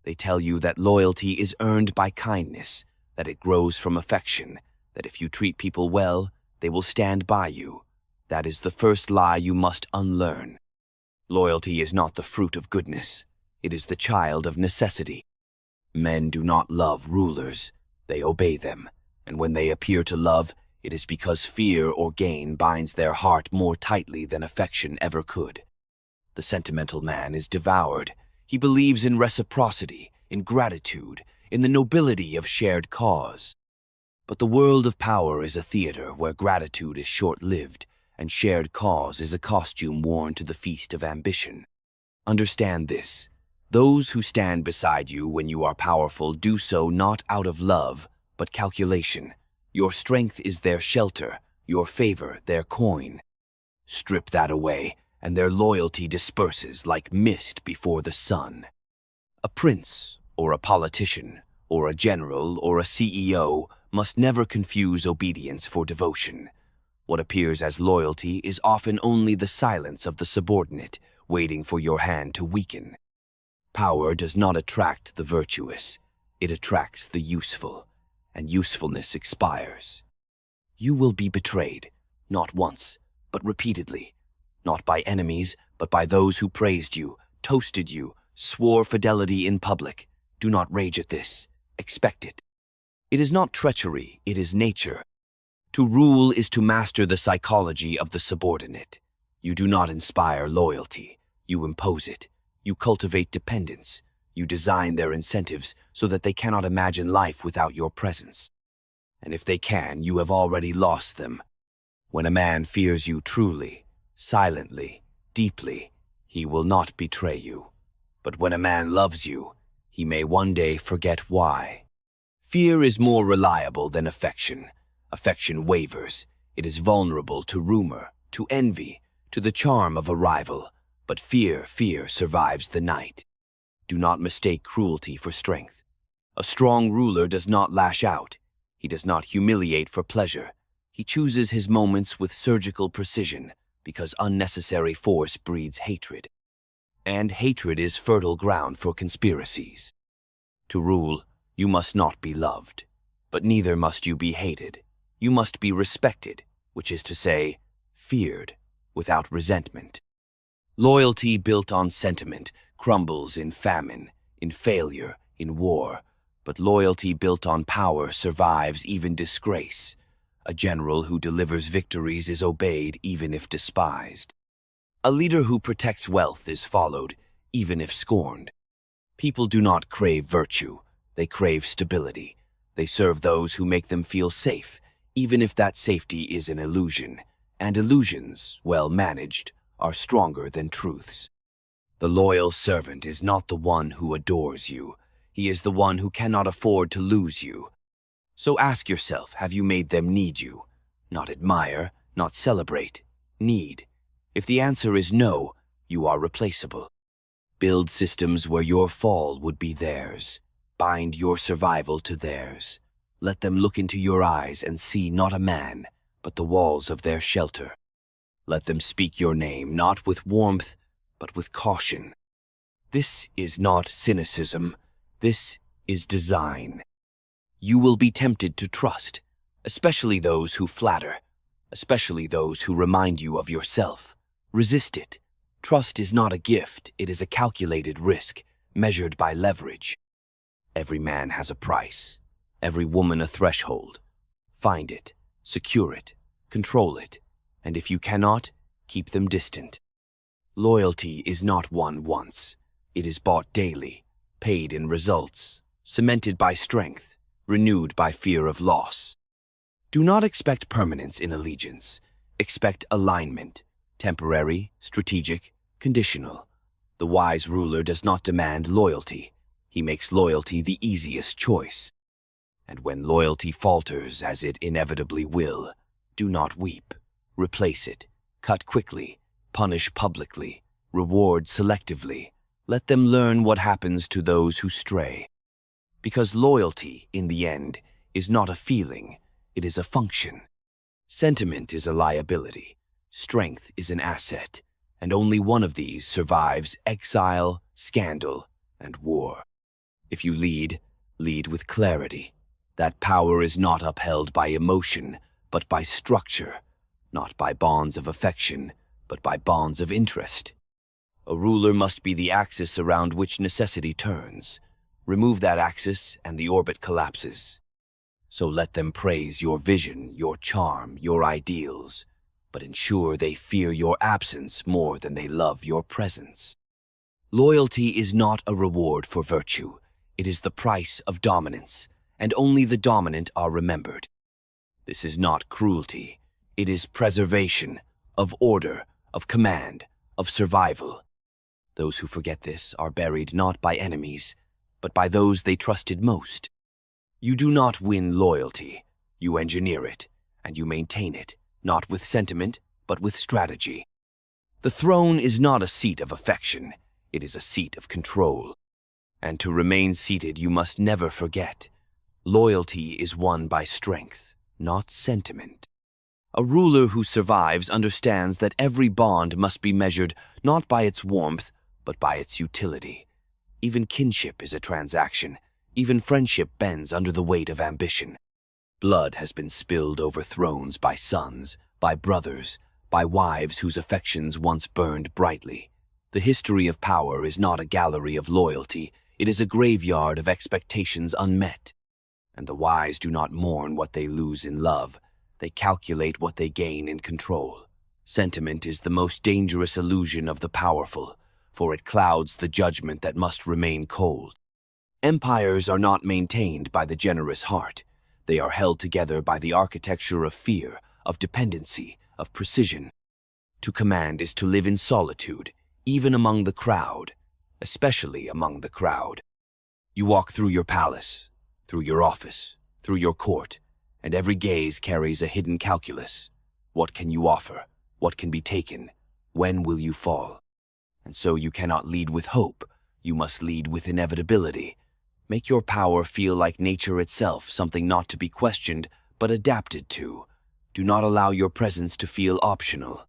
They tell you that loyalty is earned by kindness, that it grows from affection, that if you treat people well, they will stand by you. That is the first lie you must unlearn. Loyalty is not the fruit of goodness. It is the child of necessity. Men do not love rulers. They obey them. And when they appear to love, it is because fear or gain binds their heart more tightly than affection ever could. The sentimental man is devoured. He believes in reciprocity, in gratitude, in the nobility of shared cause. But the world of power is a theater where gratitude is short-lived, and shared cause is a costume worn to the feast of ambition. Understand this. Those who stand beside you when you are powerful do so not out of love, but calculation. Your strength is their shelter, your favor their coin. Strip that away, and their loyalty disperses like mist before the sun. A prince, or a politician, or a general, or a CEO must never confuse obedience for devotion. What appears as loyalty is often only the silence of the subordinate, waiting for your hand to weaken. Power does not attract the virtuous. It attracts the useful, and usefulness expires. You will be betrayed, not once, but repeatedly. Not by enemies, but by those who praised you, toasted you, swore fidelity in public. Do not rage at this. Expect it. It is not treachery, it is nature. To rule is to master the psychology of the subordinate. You do not inspire loyalty. You impose it. You cultivate dependence. You design their incentives so that they cannot imagine life without your presence. And if they can, you have already lost them. When a man fears you truly, silently, deeply, he will not betray you. But when a man loves you, he may one day forget why. Fear is more reliable than affection. Affection wavers. It is vulnerable to rumor, to envy, to the charm of a rival. But fear survives the night. Do not mistake cruelty for strength. A strong ruler does not lash out. He does not humiliate for pleasure. He chooses his moments with surgical precision, because unnecessary force breeds hatred. And hatred is fertile ground for conspiracies. To rule, you must not be loved, but neither must you be hated. You must be respected, which is to say, feared, without resentment. Loyalty built on sentiment crumbles in famine, in failure, in war, but loyalty built on power survives even disgrace. A general who delivers victories is obeyed even if despised. A leader who protects wealth is followed, even if scorned. People do not crave virtue, they crave stability. They serve those who make them feel safe, even if that safety is an illusion, and illusions, well managed, are stronger than truths. The loyal servant is not the one who adores you. He is the one who cannot afford to lose you. So ask yourself, have you made them need you? Not admire, not celebrate, need. If the answer is no, you are replaceable. Build systems where your fall would be theirs. Bind your survival to theirs. Let them look into your eyes and see not a man, but the walls of their shelter. Let them speak your name, not with warmth, but with caution. This is not cynicism. This is design. You will be tempted to trust, especially those who flatter, especially those who remind you of yourself. Resist it. Trust is not a gift, it is a calculated risk, measured by leverage. Every man has a price, every woman a threshold. Find it, secure it, control it, and if you cannot, keep them distant. Loyalty is not won once. It is bought daily, paid in results, cemented by strength, renewed by fear of loss. Do not expect permanence in allegiance. Expect alignment, temporary, strategic, conditional. The wise ruler does not demand loyalty. He makes loyalty the easiest choice. And when loyalty falters, as it inevitably will, do not weep. Replace it. Cut quickly. Punish publicly. Reward selectively. Let them learn what happens to those who stray. Because loyalty, in the end, is not a feeling, it is a function. Sentiment is a liability. Strength is an asset, and only one of these survives exile, scandal, and war. If you lead, lead with clarity. That power is not upheld by emotion, but by structure, not by bonds of affection, but by bonds of interest. A ruler must be the axis around which necessity turns. Remove that axis, and the orbit collapses. So let them praise your vision, your charm, your ideals, but ensure they fear your absence more than they love your presence. Loyalty is not a reward for virtue. It is the price of dominance, and only the dominant are remembered. This is not cruelty. It is preservation of order, of command, of survival. Those who forget this are buried not by enemies, but by those they trusted most. You do not win loyalty. You engineer it, and you maintain it, not with sentiment, but with strategy. The throne is not a seat of affection. It is a seat of control. And to remain seated, you must never forget. Loyalty is won by strength, not sentiment. A ruler who survives understands that every bond must be measured not by its warmth, but by its utility. Even kinship is a transaction. Even friendship bends under the weight of ambition. Blood has been spilled over thrones by sons, by brothers, by wives whose affections once burned brightly. The history of power is not a gallery of loyalty. It is a graveyard of expectations unmet. And the wise do not mourn what they lose in love. They calculate what they gain in control. Sentiment is the most dangerous illusion of the powerful, for it clouds the judgment that must remain cold. Empires are not maintained by the generous heart. They are held together by the architecture of fear, of dependency, of precision. To command is to live in solitude, even among the crowd, especially among the crowd. You walk through your palace, through your office, through your court, and every gaze carries a hidden calculus. What can you offer? What can be taken? When will you fall? And so you cannot lead with hope. You must lead with inevitability. Make your power feel like nature itself, something not to be questioned, but adapted to. Do not allow your presence to feel optional.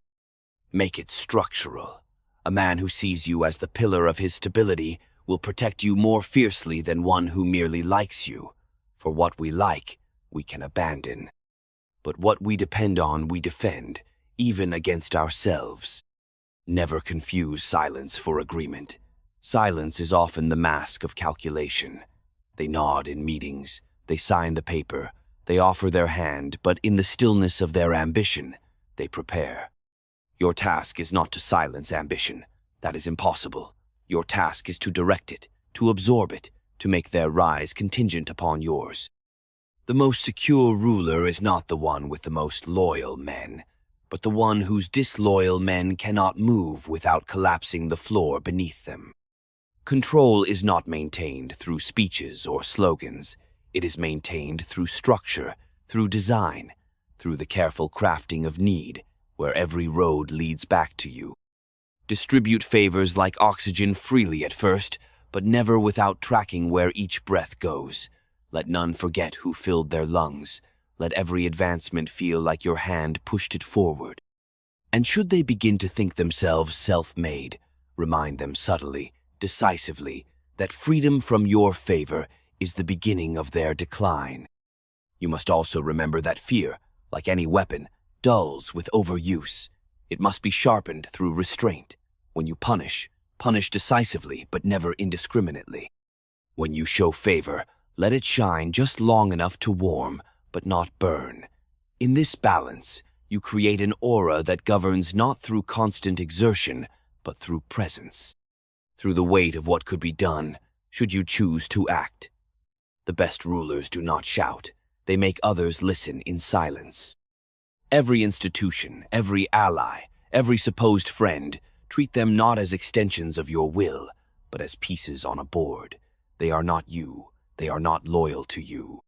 Make it structural. A man who sees you as the pillar of his stability will protect you more fiercely than one who merely likes you. For what we like, we can abandon. But what we depend on, we defend, even against ourselves. Never confuse silence for agreement. Silence is often the mask of calculation. They nod in meetings, they sign the paper, they offer their hand, but in the stillness of their ambition, they prepare. Your task is not to silence ambition. That is impossible. Your task is to direct it, to absorb it, to make their rise contingent upon yours. The most secure ruler is not the one with the most loyal men, but the one whose disloyal men cannot move without collapsing the floor beneath them. Control is not maintained through speeches or slogans. It is maintained through structure, through design, through the careful crafting of need, where every road leads back to you. Distribute favors like oxygen freely at first, but never without tracking where each breath goes. Let none forget who filled their lungs. Let every advancement feel like your hand pushed it forward. And should they begin to think themselves self-made, remind them subtly, decisively, that freedom from your favor is the beginning of their decline. You must also remember that fear, like any weapon, dulls with overuse. It must be sharpened through restraint. When you punish, punish decisively but never indiscriminately. When you show favor, let it shine just long enough to warm, but not burn. In this balance, you create an aura that governs not through constant exertion, but through presence. Through the weight of what could be done, should you choose to act. The best rulers do not shout. They make others listen in silence. Every institution, every ally, every supposed friend, treat them not as extensions of your will, but as pieces on a board. They are not you. They are not loyal to you.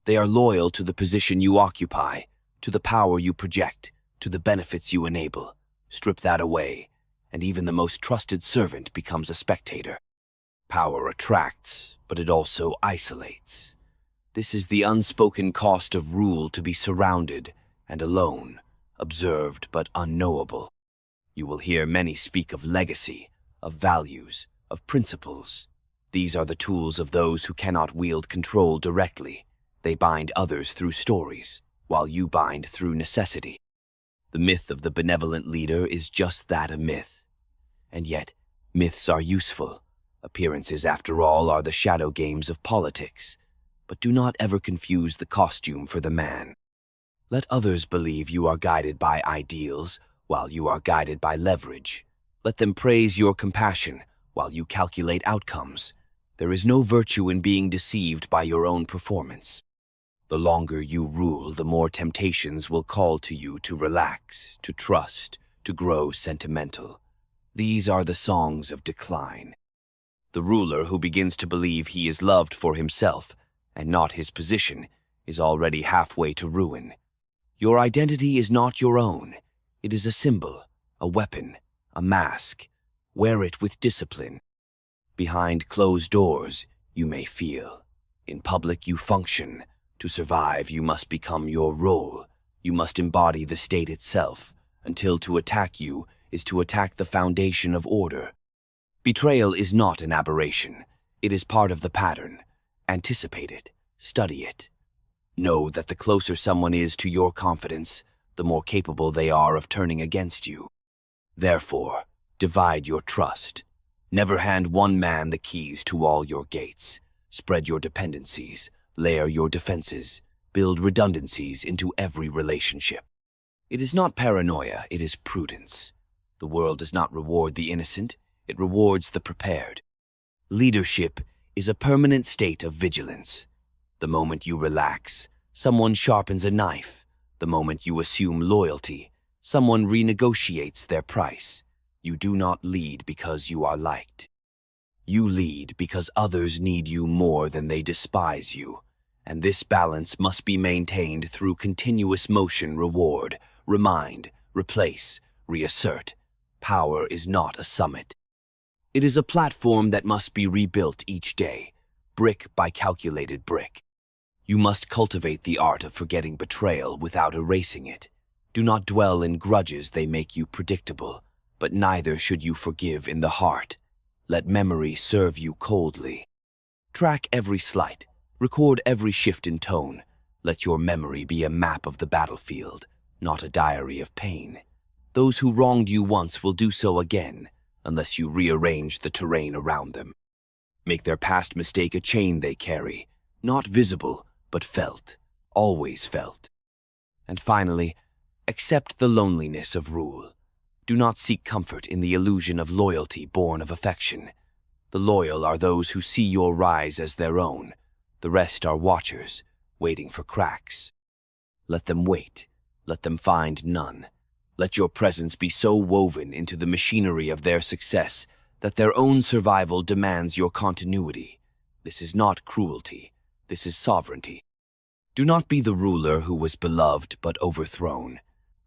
They are loyal to the position you occupy, to the power you project, to the benefits you enable. Strip that away, and even the most trusted servant becomes a spectator. Power attracts, but it also isolates. This is the unspoken cost of rule, to be surrounded and alone, observed but unknowable. You will hear many speak of legacy, of values, of principles. These are the tools of those who cannot wield control directly. They bind others through stories, while you bind through necessity. The myth of the benevolent leader is just that, a myth. And yet, myths are useful. Appearances, after all, are the shadow games of politics. But do not ever confuse the costume for the man. Let others believe you are guided by ideals, while you are guided by leverage. Let them praise your compassion, while you calculate outcomes. There is no virtue in being deceived by your own performance. The longer you rule, the more temptations will call to you to relax, to trust, to grow sentimental. These are the songs of decline. The ruler who begins to believe he is loved for himself, and not his position, is already halfway to ruin. Your identity is not your own. It is a symbol, a weapon, a mask. Wear it with discipline. Behind closed doors, you may feel. In public, you function. To survive, you must become your role. You must embody the state itself, until to attack you is to attack the foundation of order. Betrayal is not an aberration. It is part of the pattern. Anticipate it. Study it. Know that the closer someone is to your confidence, the more capable they are of turning against you. Therefore, divide your trust. Never hand one man the keys to all your gates. Spread your dependencies. Layer your defenses. Build redundancies into every relationship. It is not paranoia, it is prudence. The world does not reward the innocent, it rewards the prepared. Leadership is a permanent state of vigilance. The moment you relax, someone sharpens a knife. The moment you assume loyalty, someone renegotiates their price. You do not lead because you are liked. You lead because others need you more than they despise you. And this balance must be maintained through continuous motion. Reward, remind, replace, reassert. Power is not a summit. It is a platform that must be rebuilt each day, brick by calculated brick. You must cultivate the art of forgetting betrayal without erasing it. Do not dwell in grudges, they make you predictable, but neither should you forgive in the heart. Let memory serve you coldly. Track every slight. Record every shift in tone. Let your memory be a map of the battlefield, not a diary of pain. Those who wronged you once will do so again, unless you rearrange the terrain around them. Make their past mistake a chain they carry, not visible, but felt, always felt. And finally, accept the loneliness of rule. Do not seek comfort in the illusion of loyalty born of affection. The loyal are those who see your rise as their own. The rest are watchers, waiting for cracks. Let them wait. Let them find none. Let your presence be so woven into the machinery of their success that their own survival demands your continuity. This is not cruelty. This is sovereignty. Do not be the ruler who was beloved but overthrown.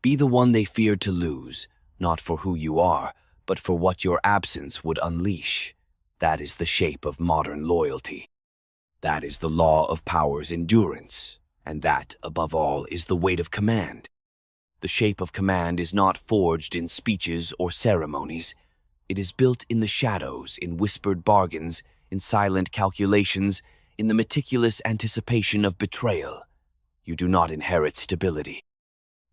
Be the one they feared to lose, not for who you are, but for what your absence would unleash. That is the shape of modern loyalty. That is the law of power's endurance, and that, above all, is the weight of command. The shape of command is not forged in speeches or ceremonies. It is built in the shadows, in whispered bargains, in silent calculations, in the meticulous anticipation of betrayal. You do not inherit stability.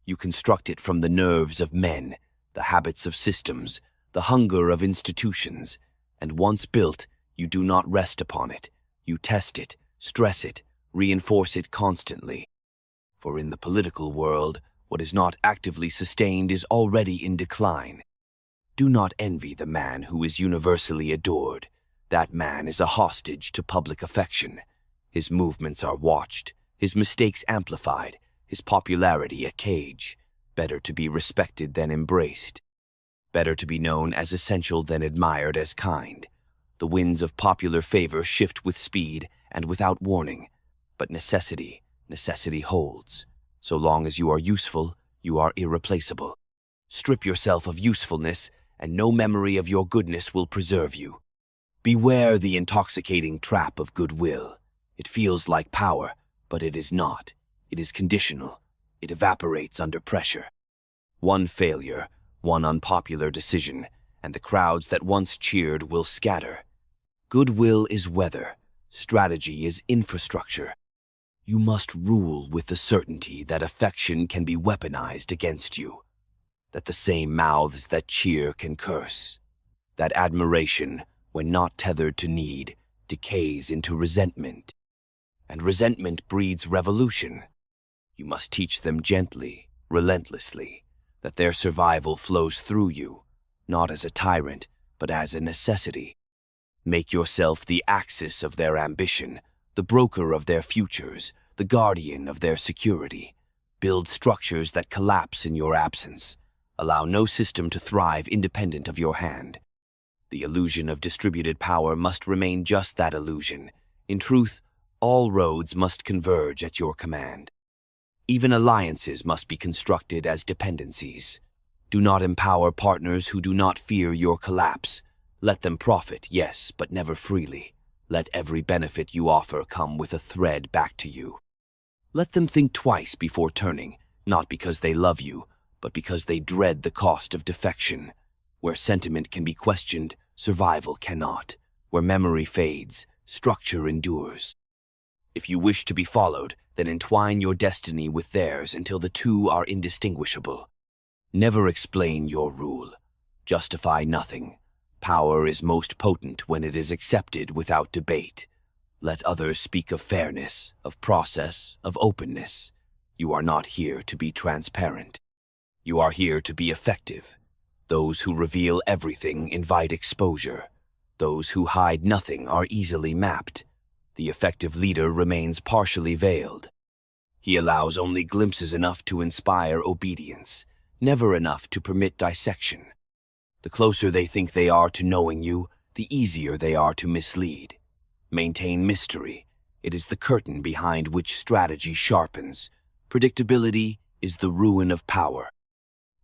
You construct it from the nerves of men, the habits of systems, the hunger of institutions, and once built, you do not rest upon it. You test it, stress it, reinforce it constantly. For in the political world, what is not actively sustained is already in decline. Do not envy the man who is universally adored. That man is a hostage to public affection. His movements are watched, his mistakes amplified, his popularity a cage. Better to be respected than embraced. Better to be known as essential than admired as kind. The winds of popular favor shift with speed and without warning, but necessity holds. So long as you are useful, you are irreplaceable. Strip yourself of usefulness, and no memory of your goodness will preserve you. Beware the intoxicating trap of goodwill. It feels like power, but it is not. It is conditional. It evaporates under pressure. One failure, one unpopular decision, and the crowds that once cheered will scatter. Goodwill is weather. Strategy is infrastructure. You must rule with the certainty that affection can be weaponized against you, that the same mouths that cheer can curse, that admiration, when not tethered to need, decays into resentment, and resentment breeds revolution. You must teach them gently, relentlessly, that their survival flows through you, not as a tyrant, but as a necessity. Make yourself the axis of their ambition, the broker of their futures, the guardian of their security. Build structures that collapse in your absence. Allow no system to thrive independent of your hand. The illusion of distributed power must remain just that illusion. In truth, all roads must converge at your command. Even alliances must be constructed as dependencies. Do not empower partners who do not fear your collapse. Let them profit, yes, but never freely. Let every benefit you offer come with a thread back to you. Let them think twice before turning, not because they love you, but because they dread the cost of defection. Where sentiment can be questioned, survival cannot. Where memory fades, structure endures. If you wish to be followed, then entwine your destiny with theirs until the two are indistinguishable. Never explain your rule. Justify nothing. Power is most potent when it is accepted without debate. Let others speak of fairness, of process, of openness. You are not here to be transparent. You are here to be effective. Those who reveal everything invite exposure. Those who hide nothing are easily mapped. The effective leader remains partially veiled. He allows only glimpses enough to inspire obedience, never enough to permit dissection. The closer they think they are to knowing you, the easier they are to mislead. Maintain mystery. It is the curtain behind which strategy sharpens. Predictability is the ruin of power.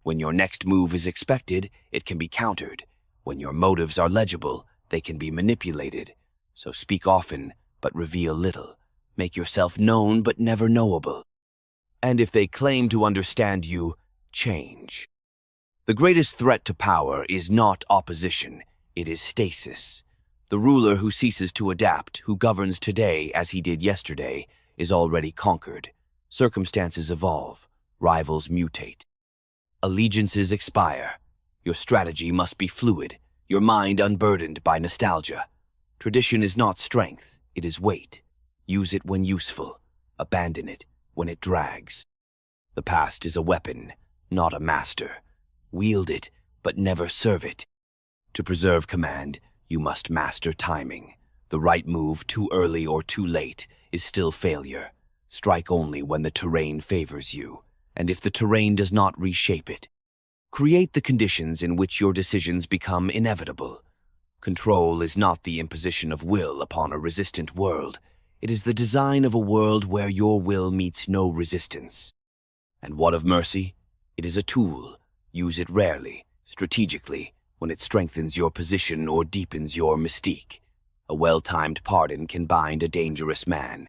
When your next move is expected, it can be countered. When your motives are legible, they can be manipulated. So speak often, but reveal little. Make yourself known, but never knowable. And if they claim to understand you, change. The greatest threat to power is not opposition, it is stasis. The ruler who ceases to adapt, who governs today as he did yesterday, is already conquered. Circumstances evolve, rivals mutate. Allegiances expire. Your strategy must be fluid, your mind unburdened by nostalgia. Tradition is not strength, it is weight. Use it when useful, abandon it when it drags. The past is a weapon, not a master. Wield it, but never serve it. To preserve command, you must master timing. The right move, too early or too late, is still failure. Strike only when the terrain favors you, and if the terrain does not reshape it. Create the conditions in which your decisions become inevitable. Control is not the imposition of will upon a resistant world. It is the design of a world where your will meets no resistance. And what of mercy? It is a tool. Use it rarely, strategically, when it strengthens your position or deepens your mystique. A well-timed pardon can bind a dangerous man.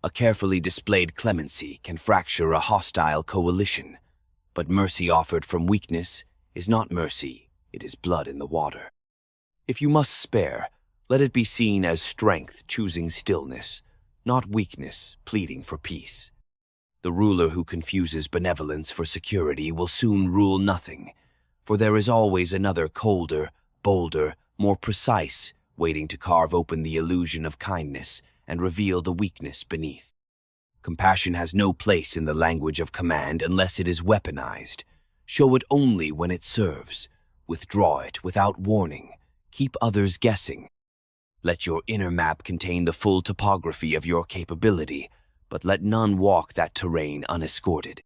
A carefully displayed clemency can fracture a hostile coalition. But mercy offered from weakness is not mercy, it is blood in the water. If you must spare, let it be seen as strength choosing stillness, not weakness pleading for peace. The ruler who confuses benevolence for security will soon rule nothing, for there is always another colder, bolder, more precise, waiting to carve open the illusion of kindness and reveal the weakness beneath. Compassion has no place in the language of command unless it is weaponized. Show it only when it serves. Withdraw it without warning. Keep others guessing. Let your inner map contain the full topography of your capability, but let none walk that terrain unescorted.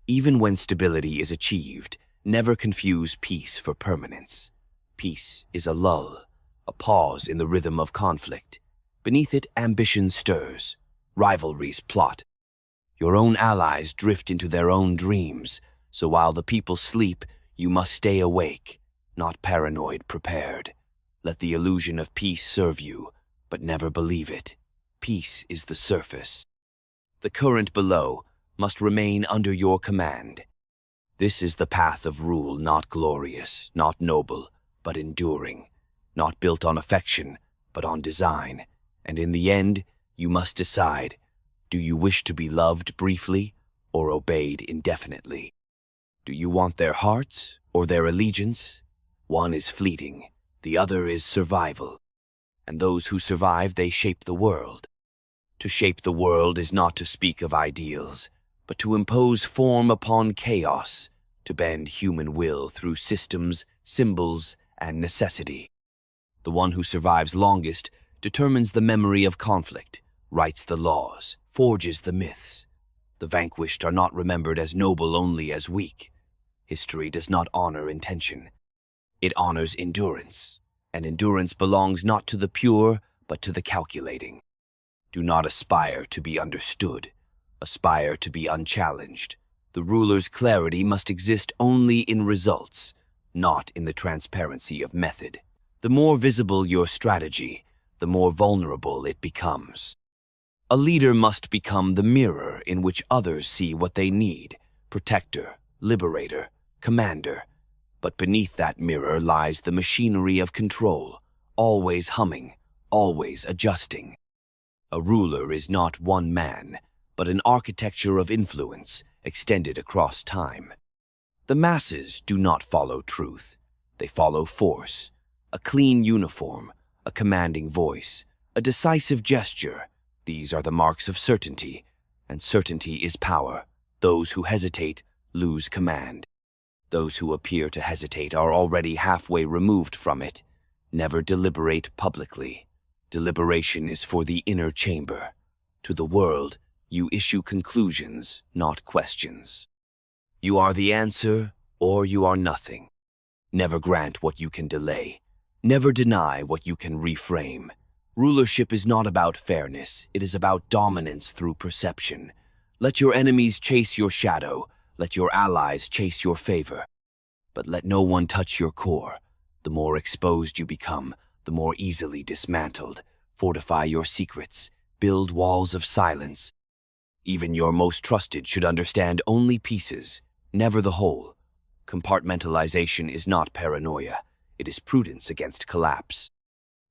Even when stability is achieved, never confuse peace for permanence. Peace is a lull, a pause in the rhythm of conflict. Beneath it, ambition stirs, rivalries plot. Your own allies drift into their own dreams, so while the people sleep, you must stay awake, not paranoid prepared. Let the illusion of peace serve you, but never believe it. Peace is the surface. The current below must remain under your command. This is the path of rule, not glorious, not noble, but enduring, not built on affection, but on design. And in the end, you must decide, do you wish to be loved briefly or obeyed indefinitely? Do you want their hearts or their allegiance? One is fleeting, the other is survival. And those who survive, they shape the world. To shape the world is not to speak of ideals, but to impose form upon chaos, to bend human will through systems, symbols, and necessity. The one who survives longest determines the memory of conflict, writes the laws, forges the myths. The vanquished are not remembered as noble, only as weak. History does not honor intention. It honors endurance, and endurance belongs not to the pure, but to the calculating. Do not aspire to be understood. Aspire to be unchallenged. The ruler's clarity must exist only in results, not in the transparency of method. The more visible your strategy, the more vulnerable it becomes. A leader must become the mirror in which others see what they need, protector, liberator, commander. But beneath that mirror lies the machinery of control, always humming, always adjusting. A ruler is not one man, but an architecture of influence extended across time. The masses do not follow truth. They follow force, a clean uniform, a commanding voice, a decisive gesture. These are the marks of certainty, and certainty is power. Those who hesitate lose command. Those who appear to hesitate are already halfway removed from it. Never deliberate publicly. Deliberation is for the inner chamber. To the world, you issue conclusions, not questions. You are the answer, or you are nothing. Never grant what you can delay. Never deny what you can reframe. Rulership is not about fairness, it is about dominance through perception. Let your enemies chase your shadow, let your allies chase your favor. But let no one touch your core. The more exposed you become, the more easily dismantled. Fortify your secrets, build walls of silence. Even your most trusted should understand only pieces, never the whole. Compartmentalization is not paranoia, it is prudence against collapse.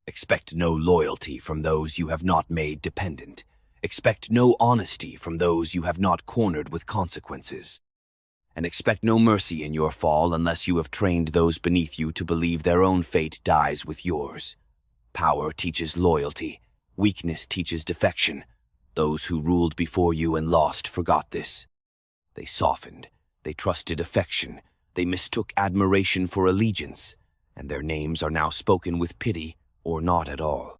Expect no loyalty from those you have not made dependent. Expect no honesty from those you have not cornered with consequences. And expect no mercy in your fall unless you have trained those beneath you to believe their own fate dies with yours. Power teaches loyalty, weakness teaches defection. Those who ruled before you and lost forgot this. They softened, they trusted affection, they mistook admiration for allegiance, and their names are now spoken with pity or not at all.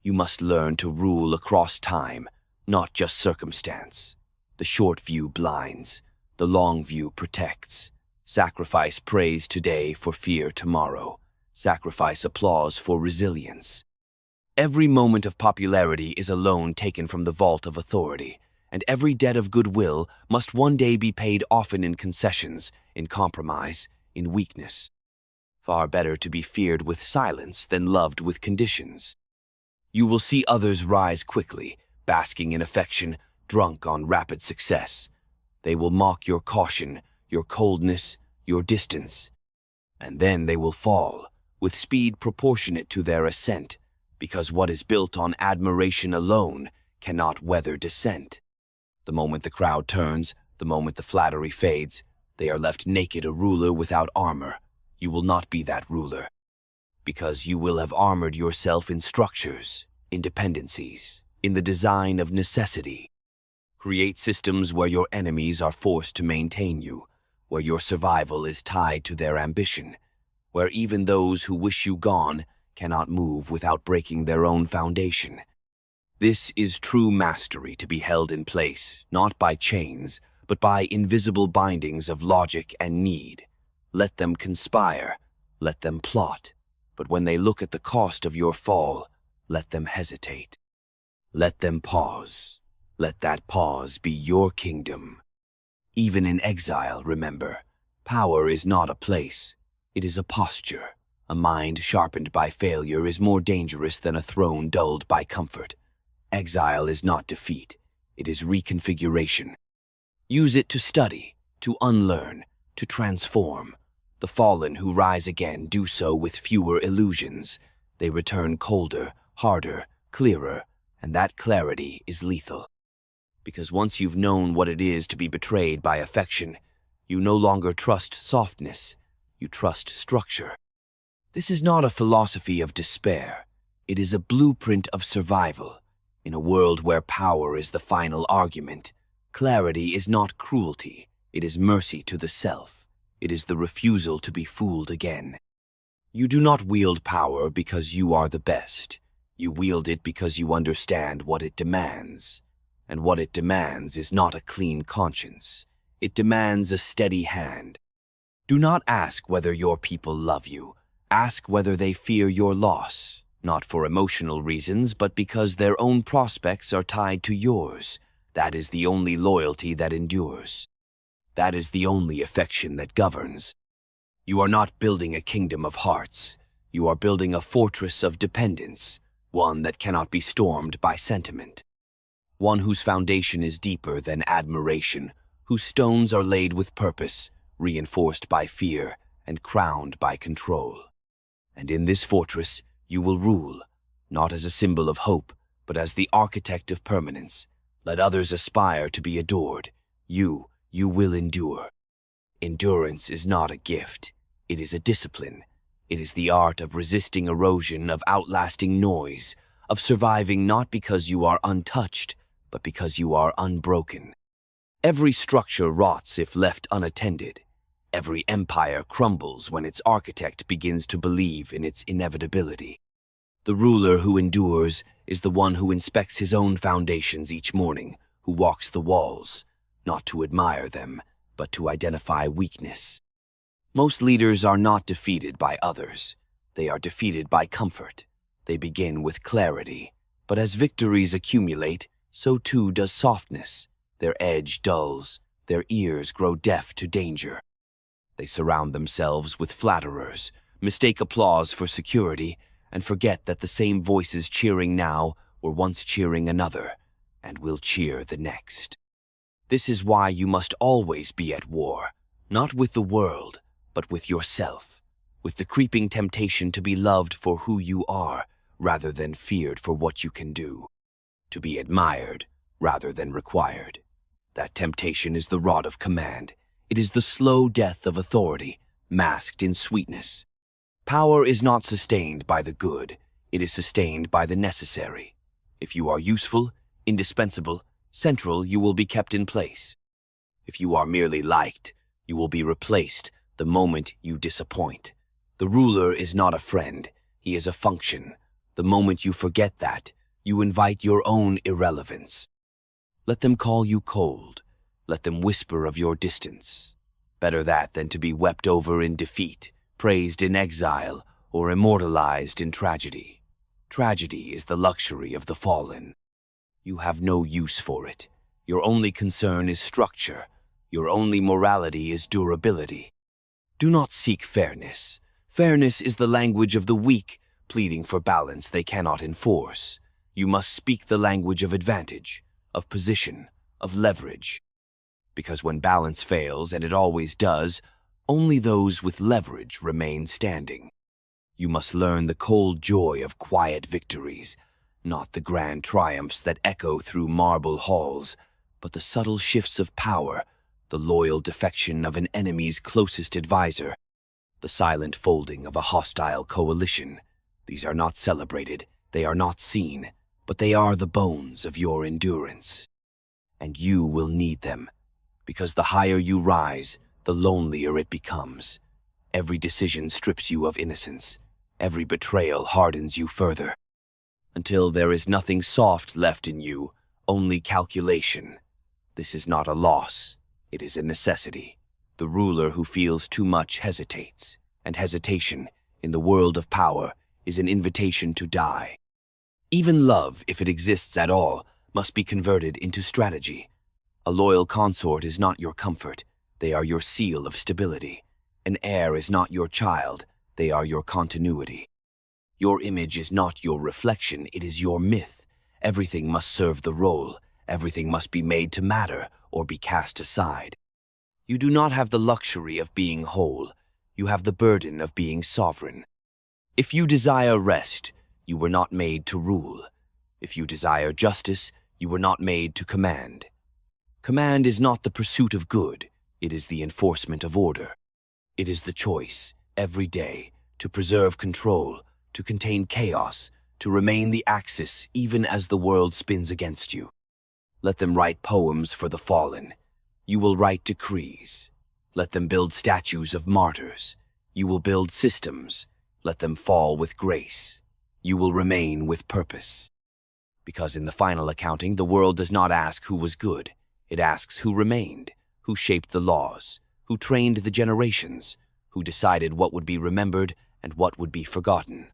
You must learn to rule across time, not just circumstance. The short view blinds, the long view protects. Sacrifice praise today for fear tomorrow. Sacrifice applause for resilience. Every moment of popularity is a loan taken from the vault of authority, and every debt of goodwill must one day be paid, often in concessions, in compromise, in weakness. Far better to be feared with silence than loved with conditions. You will see others rise quickly, basking in affection, drunk on rapid success. They will mock your caution, your coldness, your distance. And then they will fall, with speed proportionate to their ascent, because what is built on admiration alone cannot weather descent. The moment the crowd turns, the moment the flattery fades, they are left naked, a ruler without armor. You will not be that ruler, because you will have armored yourself in structures, in dependencies, in the design of necessity. Create systems where your enemies are forced to maintain you, where your survival is tied to their ambition, where even those who wish you gone cannot move without breaking their own foundation. This is true mastery, to be held in place, not by chains, but by invisible bindings of logic and need. Let them conspire, let them plot, but when they look at the cost of your fall, let them hesitate. Let them pause. Let that pause be your kingdom. Even in exile, remember, power is not a place, it is a posture. A mind sharpened by failure is more dangerous than a throne dulled by comfort. Exile is not defeat, it is reconfiguration. Use it to study, to unlearn, to transform. The fallen who rise again do so with fewer illusions. They return colder, harder, clearer, and that clarity is lethal. Because once you've known what it is to be betrayed by affection, you no longer trust softness, you trust structure. This is not a philosophy of despair. It is a blueprint of survival. In a world where power is the final argument, clarity is not cruelty, it is mercy to the self. It is the refusal to be fooled again. You do not wield power because you are the best. You wield it because you understand what it demands. And what it demands is not a clean conscience. It demands a steady hand. Do not ask whether your people love you. Ask whether they fear your loss, not for emotional reasons, but because their own prospects are tied to yours. That is the only loyalty that endures. That is the only affection that governs. You are not building a kingdom of hearts. You are building a fortress of dependence, one that cannot be stormed by sentiment. One whose foundation is deeper than admiration, whose stones are laid with purpose, reinforced by fear and crowned by control. And in this fortress you will rule, not as a symbol of hope, but as the architect of permanence. Let others aspire to be adored. You will endure. Endurance is not a gift. It is a discipline. It is the art of resisting erosion, of outlasting noise, of surviving not because you are untouched, but because you are unbroken. Every structure rots if left unattended. Every empire crumbles when its architect begins to believe in its inevitability. The ruler who endures is the one who inspects his own foundations each morning, who walks the walls, not to admire them, but to identify weakness. Most leaders are not defeated by others. They are defeated by comfort. They begin with clarity. But as victories accumulate, so too does softness. Their edge dulls. Their ears grow deaf to danger. They surround themselves with flatterers, mistake applause for security, and forget that the same voices cheering now were once cheering another, and will cheer the next. This is why you must always be at war, not with the world, but with yourself, with the creeping temptation to be loved for who you are, rather than feared for what you can do, to be admired rather than required. That temptation is the rod of command. It is the slow death of authority, masked in sweetness. Power is not sustained by the good, it is sustained by the necessary. If you are useful, indispensable, central, you will be kept in place. If you are merely liked, you will be replaced the moment you disappoint. The ruler is not a friend, he is a function. The moment you forget that, you invite your own irrelevance. Let them call you cold. Let them whisper of your distance. Better that than to be wept over in defeat, praised in exile, or immortalized in tragedy. Tragedy is the luxury of the fallen. You have no use for it. Your only concern is structure. Your only morality is durability. Do not seek fairness. Fairness is the language of the weak, pleading for balance they cannot enforce. You must speak the language of advantage, of position, of leverage. Because when balance fails, and it always does, only those with leverage remain standing. You must learn the cold joy of quiet victories, not the grand triumphs that echo through marble halls, but the subtle shifts of power, the loyal defection of an enemy's closest advisor, the silent folding of a hostile coalition. These are not celebrated, they are not seen, but they are the bones of your endurance. And you will need them. Because the higher you rise, the lonelier it becomes. Every decision strips you of innocence. Every betrayal hardens you further. Until there is nothing soft left in you, only calculation. This is not a loss, it is a necessity. The ruler who feels too much hesitates, and hesitation, in the world of power, is an invitation to die. Even love, if it exists at all, must be converted into strategy. A loyal consort is not your comfort, they are your seal of stability. An heir is not your child, they are your continuity. Your image is not your reflection, it is your myth. Everything must serve the role, everything must be made to matter or be cast aside. You do not have the luxury of being whole, you have the burden of being sovereign. If you desire rest, You were not made to rule. If you desire justice, you were not made to command. Command is not the pursuit of good, it is the enforcement of order. It is the choice, every day, to preserve control, to contain chaos, to remain the axis even as the world spins against you. Let them write poems for the fallen. You will write decrees. Let them build statues of martyrs. You will build systems. Let them fall with grace. You will remain with purpose. Because in the final accounting, the world does not ask who was good. It asks who remained, who shaped the laws, who trained the generations, who decided what would be remembered and what would be forgotten.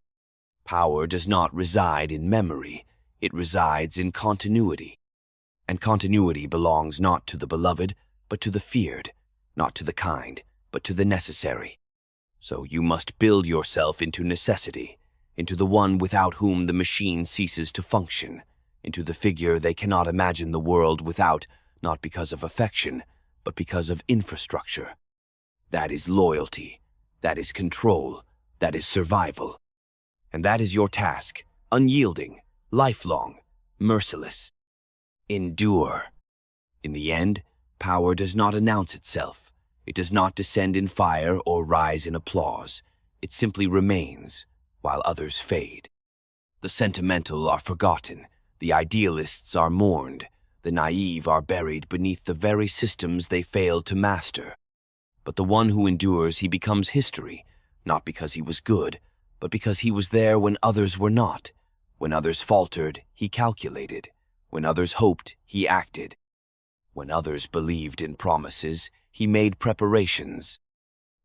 Power does not reside in memory. It resides in continuity. And continuity belongs not to the beloved, but to the feared, not to the kind, but to the necessary. So you must build yourself into necessity, into the one without whom the machine ceases to function, into the figure they cannot imagine the world without, not because of affection, but because of infrastructure. That is loyalty, that is control, that is survival. And that is your task, unyielding, lifelong, merciless. Endure. In the end, power does not announce itself. It does not descend in fire or rise in applause. It simply remains, while others fade. The sentimental are forgotten. The idealists are mourned. The naive are buried beneath the very systems they failed to master. But the one who endures, he becomes history, not because he was good, but because he was there when others were not. When others faltered, he calculated. When others hoped, he acted. When others believed in promises, he made preparations.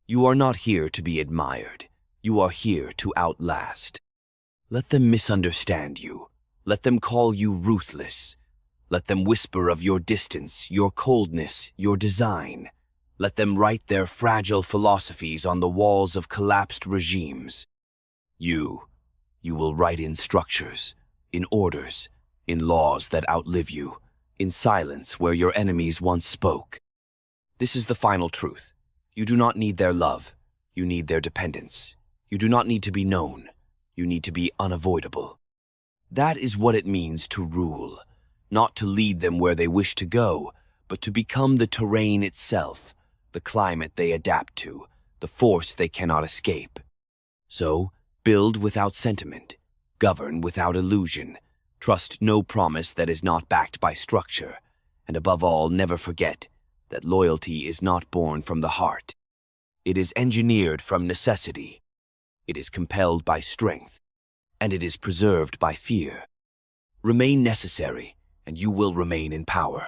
You are not here to be admired. You are here to outlast. Let them misunderstand you. Let them call you ruthless. Let them whisper of your distance, your coldness, your design. Let them write their fragile philosophies on the walls of collapsed regimes. You will write in structures, in orders, in laws that outlive you, in silence where your enemies once spoke. This is the final truth. You do not need their love. You need their dependence. You do not need to be known. You need to be unavoidable. That is what it means to rule, not to lead them where they wish to go, but to become the terrain itself, the climate they adapt to, the force they cannot escape. So, build without sentiment, govern without illusion, trust no promise that is not backed by structure, and above all, never forget that loyalty is not born from the heart. It is engineered from necessity. It is compelled by strength, and it is preserved by fear. Remain necessary, and you will remain in power.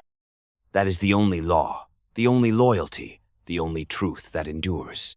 That is the only law, the only loyalty, the only truth that endures.